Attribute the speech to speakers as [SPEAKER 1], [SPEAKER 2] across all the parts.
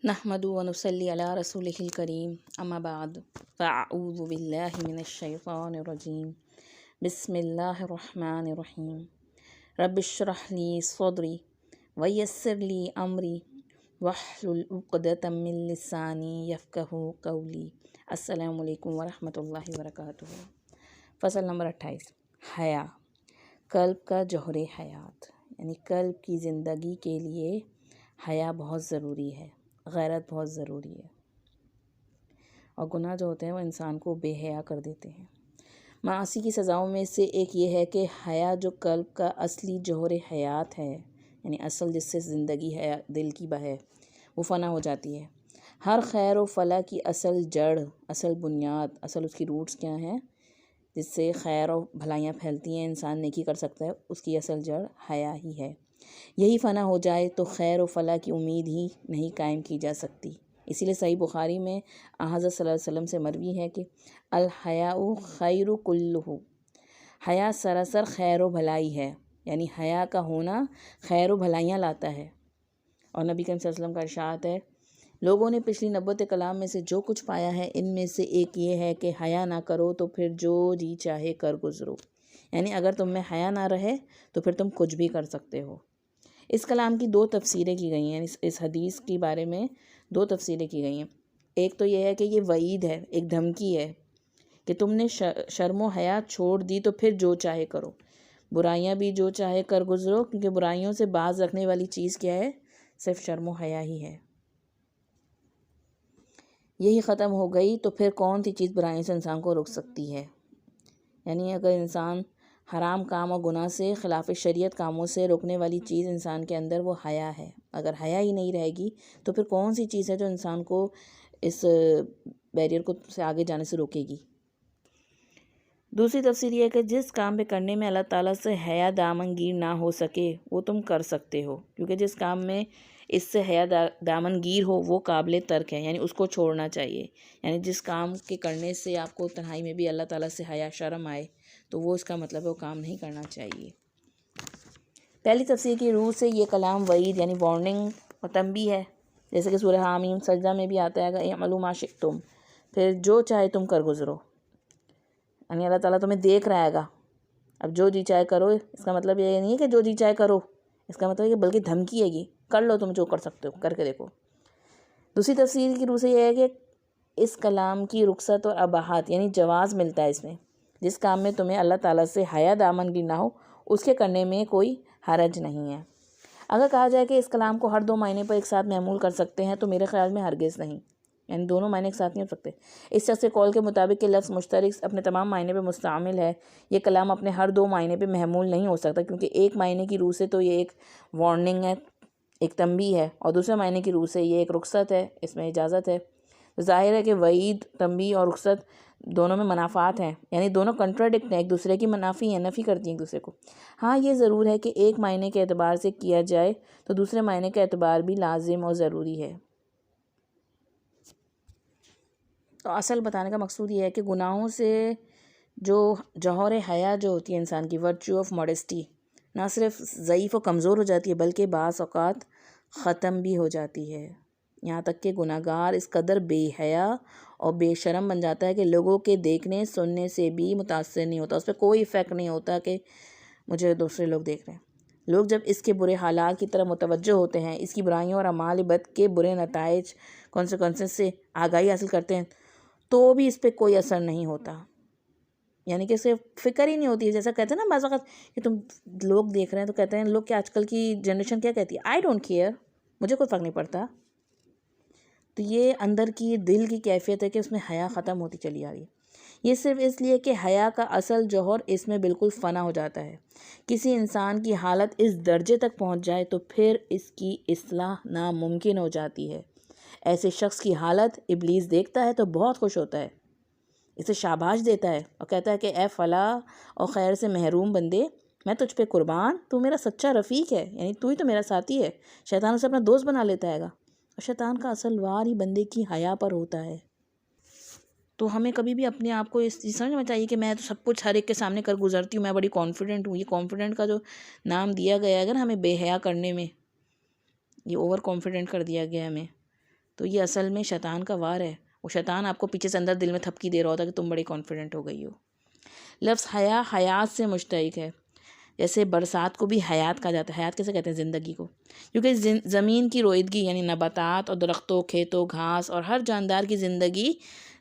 [SPEAKER 1] نحمد و نصلی علی رسولہ الکریم اما بعد فاعوذ باللہ من الشیطان الرجیم بسم اللہ الرحمن الرحیم رب اشرح لی صدری ویسر لی امری واحلل عقدۃ من لسانی یفقہوا قولی۔ السلام علیکم ورحمۃ اللہ وبرکاتہ۔ فصل نمبر 28، حیا، قلب کا جوہر حیات، یعنی قلب کی زندگی کے لیے حیا بہت ضروری ہے، غیرت بہت ضروری ہے، اور گناہ جو ہوتے ہیں وہ انسان کو بے حیا کر دیتے ہیں۔ معاصی کی سزاؤں میں سے ایک یہ ہے کہ حیا جو قلب کا اصلی جوہر حیات ہے، یعنی اصل جس سے زندگی ہے، دل کی بہے، وہ فنا ہو جاتی ہے۔ ہر خیر و فلاح کی اصل جڑ، اصل بنیاد، اصل اس کی روٹس کیا ہیں جس سے خیر و بھلائیاں پھیلتی ہیں، انسان نیکی کر سکتا ہے، اس کی اصل جڑ حیا ہی ہے۔ یہی فنا ہو جائے تو خیر و فلاح کی امید ہی نہیں قائم کی جا سکتی۔ اسی لیے صحیح بخاری میں حضرت صلی اللہ علیہ وسلم سے مروی ہے کہ الحیاء خیر کلہ، حیا سراسر خیر و بھلائی ہے، یعنی حیا کا ہونا خیر و بھلائیاں لاتا ہے۔ اور نبی کریم صلی اللہ علیہ وسلم کا ارشاد ہے، لوگوں نے پچھلی نبوت کلام میں سے جو کچھ پایا ہے، ان میں سے ایک یہ ہے کہ حیا نہ کرو تو پھر جو جی چاہے کر گزرو، یعنی اگر تم میں حیا نہ رہے تو پھر تم کچھ بھی کر سکتے ہو۔ اس کلام کی دو تفسیریں کی گئی ہیں، اس حدیث کے بارے میں دو تفسیریں کی گئی ہیں۔ ایک تو یہ ہے کہ یہ وعید ہے، ایک دھمکی ہے کہ تم نے شرم و حیا چھوڑ دی تو پھر جو چاہے کرو، برائیاں بھی جو چاہے کر گزرو، کیونکہ برائیوں سے باز رکھنے والی چیز کیا ہے؟ صرف شرم و حیا ہی ہے۔ یہی ختم ہو گئی تو پھر کون سی چیز برائیوں سے انسان کو روک سکتی ہے؟ یعنی اگر انسان حرام کام اور گناہ سے، خلاف شریعت کاموں سے روکنے والی چیز انسان کے اندر وہ حیا ہے۔ اگر حیا ہی نہیں رہے گی تو پھر کون سی چیز ہے جو انسان کو اس بیریئر کو سے آگے جانے سے روکے گی؟ دوسری تفسیر یہ ہے کہ جس کام پہ کرنے میں اللہ تعالیٰ سے حیا دامن گیر نہ ہو سکے وہ تم کر سکتے ہو، کیونکہ جس کام میں اس سے حیا دامن گیر ہو وہ قابل ترک ہے، یعنی اس کو چھوڑنا چاہیے۔ یعنی جس کام کے کرنے سے آپ کو تنہائی میں بھی اللہ تعالیٰ سے حیا شرم آئے تو وہ اس کا مطلب ہے وہ کام نہیں کرنا چاہیے۔ پہلی تفسیر کی روح سے یہ کلام وعید یعنی وارننگ اور تنبیہ ہے، جیسے کہ سورہ حامیم سجدہ میں بھی آتا ہے کہ اعملوا ما شئتم، پھر جو چاہے تم کر گزرو، یعنی اللہ تعالیٰ تمہیں دیکھ رہا ہے گا، اب جو جی چاہے کرو۔ اس کا مطلب یہ نہیں ہے کہ جو جی چاہے کرو، اس کا مطلب ہے کہ بلکہ دھمکی ہے، کر لو، تم جو کر سکتے ہو کر کے دیکھو۔ دوسری تفسیر کی روح سے یہ ہے کہ اس کلام کی رخصت اور اباحت، یعنی جواز ملتا ہے اس میں، جس کام میں تمہیں اللہ تعالیٰ سے حیا دامن گیر نہ ہو اس کے کرنے میں کوئی حرج نہیں ہے۔ اگر کہا جائے کہ اس کلام کو ہر 2 معنی پر ایک ساتھ محمول کر سکتے ہیں تو میرے خیال میں ہرگز نہیں، یعنی دونوں معنی ایک ساتھ نہیں ہو سکتے۔ اس شخص کے قول کے مطابق کہ لفظ مشترک اپنے تمام معنی پہ مستعمل ہے، یہ کلام اپنے ہر 2 معنی پہ محمول نہیں ہو سکتا، کیونکہ ایک معنی کی روح سے تو یہ ایک وارننگ ہے، ایک تنبیہ ہے، اور دوسرے معنی کی روح سے یہ ایک رخصت ہے، اس میں اجازت ہے۔ ظاہر ہے کہ وعید، تنبیہ اور رخصت دونوں میں منافعات ہیں، یعنی دونوں کنٹراڈکٹ ہیں، ایک دوسرے کی منافی ہیں، نفی کرتی ہیں ایک دوسرے کو۔ ہاں یہ ضرور ہے کہ ایک معنی کے اعتبار سے کیا جائے تو دوسرے معنی کا اعتبار بھی لازم اور ضروری ہے۔ تو اصل بتانے کا مقصود یہ ہے کہ گناہوں سے جو جوہر حیا جو ہوتی ہے انسان کی، ورچو آف ماڈسٹی، نہ صرف ضعیف و کمزور ہو جاتی ہے بلکہ بعض اوقات ختم بھی ہو جاتی ہے، یہاں تک کہ گناہ گار اس قدر بے حیا اور بے شرم بن جاتا ہے کہ لوگوں کے دیکھنے سننے سے بھی متاثر نہیں ہوتا، اس پہ کوئی ایفیکٹ نہیں ہوتا کہ مجھے دوسرے لوگ دیکھ رہے ہیں۔ لوگ جب اس کے برے حالات کی طرف متوجہ ہوتے ہیں، اس کی برائیوں اور اعمال بد کے برے نتائج کانسیکوینسز سے آگاہی حاصل کرتے ہیں، تو بھی اس پہ کوئی اثر نہیں ہوتا، یعنی کہ اسے فکر ہی نہیں ہوتی ہے۔ جیسا کہتے ہیں نا بعض اوقات کہ تم لوگ دیکھ رہے ہیں تو کہتے ہیں لوگ کہ آج کل کی جنریشن کیا کہتی ہے، آئی ڈونٹ کیئر، مجھے کوئی فرق نہیں پڑتا۔ تو یہ اندر کی دل کی کیفیت ہے کہ اس میں حیا ختم ہوتی چلی آ رہی ہے۔ یہ صرف اس لیے کہ حیا کا اصل جوہر اس میں بالکل فنا ہو جاتا ہے۔ کسی انسان کی حالت اس درجے تک پہنچ جائے تو پھر اس کی اصلاح ناممکن ہو جاتی ہے۔ ایسے شخص کی حالت ابلیس دیکھتا ہے تو بہت خوش ہوتا ہے، اسے شاباش دیتا ہے اور کہتا ہے کہ اے فلاح اور خیر سے محروم بندے، میں تجھ پہ قربان، تو میرا سچا رفیق ہے، یعنی تو ہی تو میرا ساتھی ہے۔ شیطان اسے اپنا دوست بنا لیتا ہے گا، اور شیطان کا اصل وار ہی بندے کی حیا پر ہوتا ہے۔ تو ہمیں کبھی بھی اپنے آپ کو اس چیز سمجھنا چاہیے کہ میں تو سب کچھ ہر ایک کے سامنے کر گزرتی ہوں، میں بڑی کانفیڈنٹ ہوں۔ یہ کانفیڈنٹ کا جو نام دیا گیا ہے اگر ہمیں بے حیا کرنے میں، یہ اوور کانفیڈنٹ کر دیا گیا ہمیں، تو یہ اصل میں شیطان کا وار ہے. وہ شیطان آپ کو پیچھے سے اندر دل میں تھپکی دے رہا ہوتا ہے کہ تم بڑی کانفیڈنٹ ہو گئی ہو. لفظ حیا حیات سے مشتق ہے. جیسے برسات کو بھی حیات کہا جاتا ہے. حیات کیسے کہتے ہیں؟ زندگی کو. کیونکہ زمین کی رویدگی یعنی نباتات اور درختوں، کھیتوں، گھاس اور ہر جاندار کی زندگی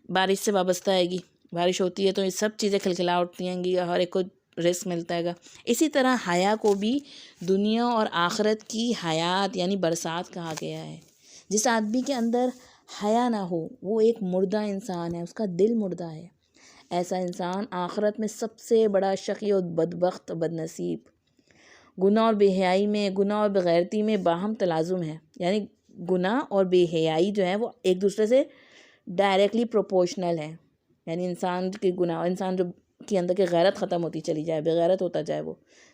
[SPEAKER 1] بارش سے وابستہ ہے گی. بارش ہوتی ہے تو یہ سب چیزیں کھلکھلا اٹھتی ہیں گی، ہر ایک کو رزق ملتا ہے گا. اسی طرح حیا کو بھی دنیا اور آخرت کی حیات یعنی برسات کہا گیا ہے. جس آدمی کے اندر حیا نہ ہو وہ ایک مردہ انسان ہے، اس کا دل مردہ ہے. ایسا انسان آخرت میں سب سے بڑا شقی و بدبخت بد نصیب. گناہ اور بے حیائی میں، گناہ اور بغیرتی میں باہم تلازم ہے. یعنی گناہ اور بے حیائی جو ہے وہ ایک دوسرے سے ڈائریکٹلی پروپورشنل ہے. یعنی انسان کے گناہ، انسان جو کے اندر کے غیرت ختم ہوتی چلی جائے، بغیرت ہوتا جائے وہ،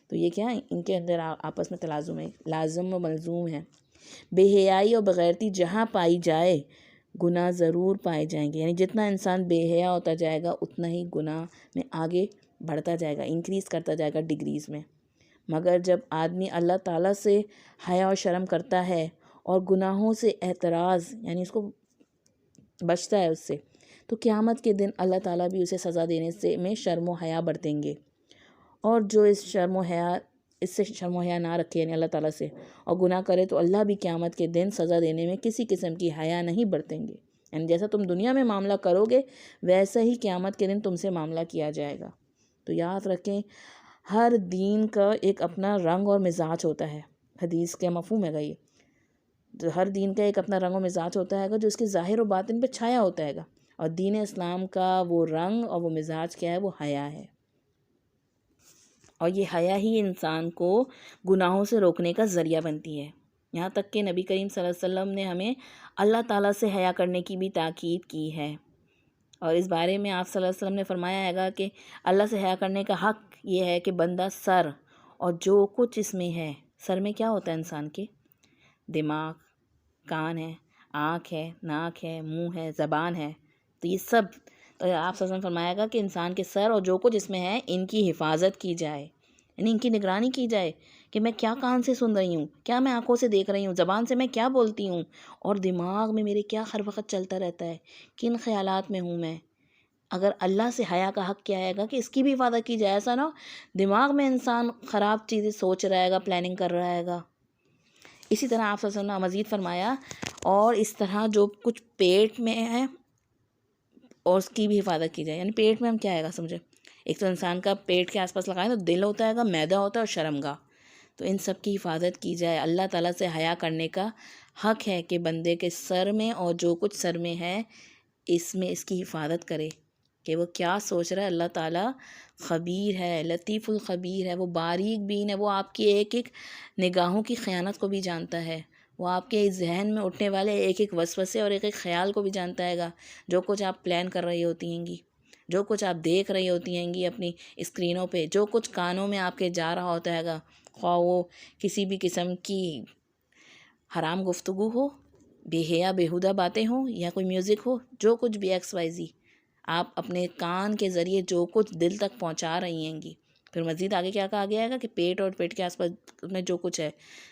[SPEAKER 1] تو یہ کیا ہے؟ ان کے اندر آپس میں تلازم ہے، لازم و ملزوم ہے. بے حیائی اور بغیرتی جہاں پائی جائے گناہ ضرور پائے جائیں گے. یعنی جتنا انسان بے حیا ہوتا جائے گا اتنا ہی گناہ میں آگے بڑھتا جائے گا، انکریز کرتا جائے گا ڈگریز میں. مگر جب آدمی اللہ تعالیٰ سے حیا و شرم کرتا ہے اور گناہوں سے اعتراض یعنی اس کو بچتا ہے اس سے، تو قیامت کے دن اللہ تعالیٰ بھی اسے سزا دینے سے میں شرم و حیا برتیں گے. اور جو اس سے شرم و حیا نہ رکھے یعنی اللہ تعالیٰ سے اور گناہ کرے تو اللہ بھی قیامت کے دن سزا دینے میں کسی قسم کی حیا نہیں برتیں گے. یعنی جیسا تم دنیا میں معاملہ کرو گے ویسا ہی قیامت کے دن تم سے معاملہ کیا جائے گا. تو یاد رکھیں ہر دین کا ایک اپنا رنگ اور مزاج ہوتا ہے. حدیث کا مفہوم ہے گا یہ. تو ہر دین کا ایک اپنا رنگ و مزاج ہوتا ہے گا جو اس کے ظاہر و باطن پہ چھایا ہوتا ہے گا. اور دین اسلام کا وہ رنگ اور وہ مزاج کیا ہے؟ وہ حیا ہے. اور یہ حیا ہی انسان کو گناہوں سے روکنے کا ذریعہ بنتی ہے. یہاں تک کہ نبی کریم صلی اللہ علیہ وسلم نے ہمیں اللہ تعالیٰ سے حیا کرنے کی بھی تاکید کی ہے. اور اس بارے میں آپ صلی اللہ علیہ وسلم نے فرمایا ہے گا کہ اللہ سے حیا کرنے کا حق یہ ہے کہ بندہ سر اور جو کچھ اس میں ہے، سر میں کیا ہوتا ہے انسان کے؟ دماغ، کان ہے، آنکھ ہے، ناک ہے، منہ ہے، زبان ہے، تو یہ سب، تو آپ صلی اللہ علیہ وسلم فرمایا گا کہ انسان کے سر اور جو کچھ اس میں ہے ان کی حفاظت کی جائے، یعنی ان کی نگرانی کی جائے کہ میں کیا کان سے سن رہی ہوں، کیا میں آنکھوں سے دیکھ رہی ہوں، زبان سے میں کیا بولتی ہوں، اور دماغ میں میرے کیا ہر وقت چلتا رہتا ہے، کن خیالات میں ہوں میں. اگر اللہ سے حیا کا حق کیا ہے گا کہ اس کی بھی حفاظت کی جائے. ایسا نہ ہو دماغ میں انسان خراب چیزیں سوچ رہے گا، پلاننگ کر رہا ہے گا. اسی طرح آپ صلی اللہ علیہ وسلم نے مزید فرمایا اور اس طرح جو کچھ پیٹ میں ہے اور اس کی بھی حفاظت کی جائے. یعنی پیٹ میں ہم کیا آئے گا سمجھے؟ ایک تو انسان کا پیٹ کے آس پاس لگائیں تو دل ہوتا ہے گا، معدہ ہوتا ہے اور شرمگاہ، تو ان سب کی حفاظت کی جائے. اللہ تعالیٰ سے حیا کرنے کا حق ہے کہ بندے کے سر میں اور جو کچھ سر میں ہے اس میں اس کی حفاظت کرے کہ وہ کیا سوچ رہا ہے. اللہ تعالیٰ خبیر ہے، لطیف الخبیر ہے، وہ باریک بین ہے، وہ آپ کی ایک ایک نگاہوں کی خیانت کو بھی جانتا ہے، وہ آپ کے ذہن میں اٹھنے والے ایک ایک وسوسے اور ایک ایک خیال کو بھی جانتا ہے گا. جو کچھ آپ پلان کر رہی ہوتی ہیں گی، جو کچھ آپ دیکھ رہی ہوتی ہیں گی اپنی اسکرینوں پہ، جو کچھ کانوں میں آپ کے جا رہا ہوتا ہے گا، خواہ وہ کسی بھی قسم کی حرام گفتگو ہو، بے حیا بیہودہ باتیں ہوں، یا کوئی میوزک ہو، جو کچھ بھی ایکس وائی زی آپ اپنے کان کے ذریعے جو کچھ دل تک پہنچا رہی ہیں گی. پھر مزید آگے کیا کہا گیا ہے گا کہ پیٹ اور پیٹ کے آس پاس میں جو کچھ ہے،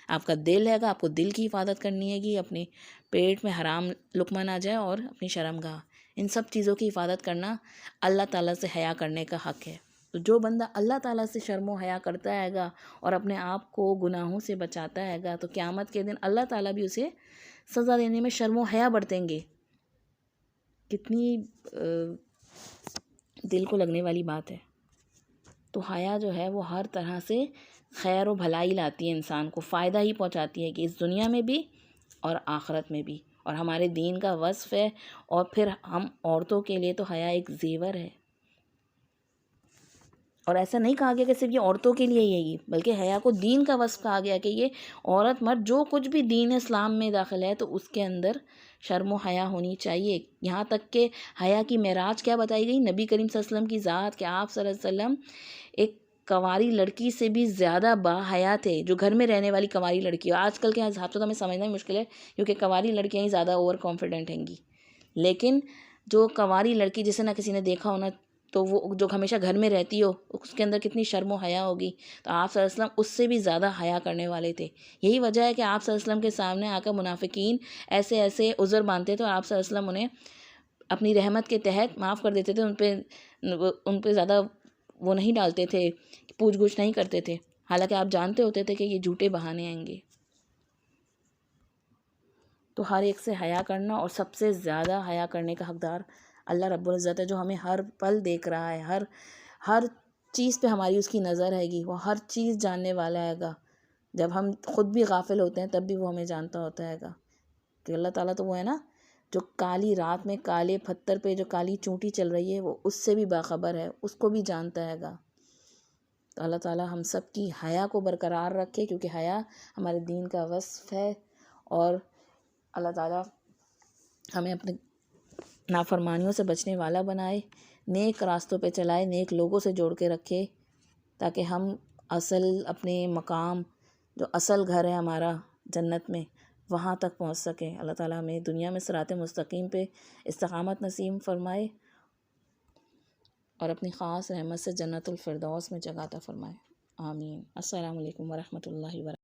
[SPEAKER 1] آپ کا دل ہے گا، آپ کو دل کی حفاظت کرنی ہے گی، اپنے پیٹ میں حرام لقمہ نہ جائے، اور اپنی شرمگاہ، ان سب چیزوں کی حفاظت کرنا اللہ تعالیٰ سے حیا کرنے کا حق ہے. تو جو بندہ اللہ تعالیٰ سے شرم و حیا کرتا ہے گا اور اپنے آپ کو گناہوں سے بچاتا ہے گا تو قیامت کے دن اللہ تعالیٰ بھی اسے سزا دینے میں شرم و حیا برتیں گے. کتنی دل کو لگنے والی بات ہے. تو حیا جو ہے وہ ہر طرح سے خیر و بھلائی لاتی ہے، انسان کو فائدہ ہی پہنچاتی ہے کہ اس دنیا میں بھی اور آخرت میں بھی. اور ہمارے دین کا وصف ہے. اور پھر ہم عورتوں کے لیے تو حیا ایک زیور ہے. اور ایسا نہیں کہا گیا کہ صرف یہ عورتوں کے لیے یہی، بلکہ حیا کو دین کا وصف کہا گیا کہ یہ عورت مرد جو کچھ بھی دین اسلام میں داخل ہے تو اس کے اندر شرم و حیا ہونی چاہیے. یہاں تک کہ حیا کی معراج کیا بتائی گئی؟ نبی کریم صلی اللہ علیہ وسلم کی ذات، کہ آپ صلی اللہ علیہ وسلم ایک کنواری لڑکی سے بھی زیادہ با حیا تھے، جو گھر میں رہنے والی کنواری لڑکی. آج کل کے حساب سے تو ہمیں سمجھنا ہی مشکل ہے کیونکہ کنواری لڑکیاں ہی زیادہ اوور کانفیڈنٹ ہیں گی. لیکن جو کنواری لڑکی جسے نہ کسی نے دیکھا ہونا تو وہ جو ہمیشہ گھر میں رہتی ہو اس کے اندر کتنی شرم و حیا ہوگی. تو آپ صلی اللہ علیہ وسلم اس سے بھی زیادہ حیا کرنے والے تھے. یہی وجہ ہے کہ آپ صلی اللہ علیہ وسلم کے سامنے آ کر منافقین ایسے ایسے عذر مانتے تھے اور آپ صلی اللہ علیہ وسلم انہیں اپنی رحمت کے تحت معاف کر دیتے تھے. ان پہ زیادہ وہ نہیں ڈالتے تھے، پوچھ گچھ نہیں کرتے تھے، حالانکہ آپ جانتے ہوتے تھے کہ یہ جھوٹے بہانے آئیں گے. تو ہر ایک سے حیا کرنا، اور سب سے زیادہ حیا کرنے کا حقدار اللہ رب العزت ہے، جو ہمیں ہر پل دیکھ رہا ہے، ہر چیز پہ ہماری اس کی نظر رہے گی. وہ ہر چیز جاننے والا ہے گا. جب ہم خود بھی غافل ہوتے ہیں تب بھی وہ ہمیں جانتا ہوتا ہے گا. کہ اللہ تعالیٰ تو وہ ہے نا جو کالی رات میں کالے پتھر پہ جو کالی چونٹی چل رہی ہے وہ اس سے بھی باخبر ہے، اس کو بھی جانتا ہے گا. تو اللہ تعالیٰ ہم سب کی حیا کو برقرار رکھے، کیونکہ حیا ہمارے دین کا وصف ہے. اور اللہ تعالیٰ ہمیں اپنے نافرمانیوں سے بچنے والا بنائے، نیک راستوں پہ چلائے، نیک لوگوں سے جوڑ کے رکھے، تاکہ ہم اپنے مقام جو اصل گھر ہے ہمارا جنت میں وہاں تک پہنچ سکیں. اللہ تعالیٰ ہمیں دنیا میں صراط مستقیم پہ استقامت نصیب فرمائے اور اپنی خاص رحمت سے جنت الفردوس میں جگہ عطا فرمائے. آمین. السلام علیکم ورحمۃ اللہ وبرکاتہ.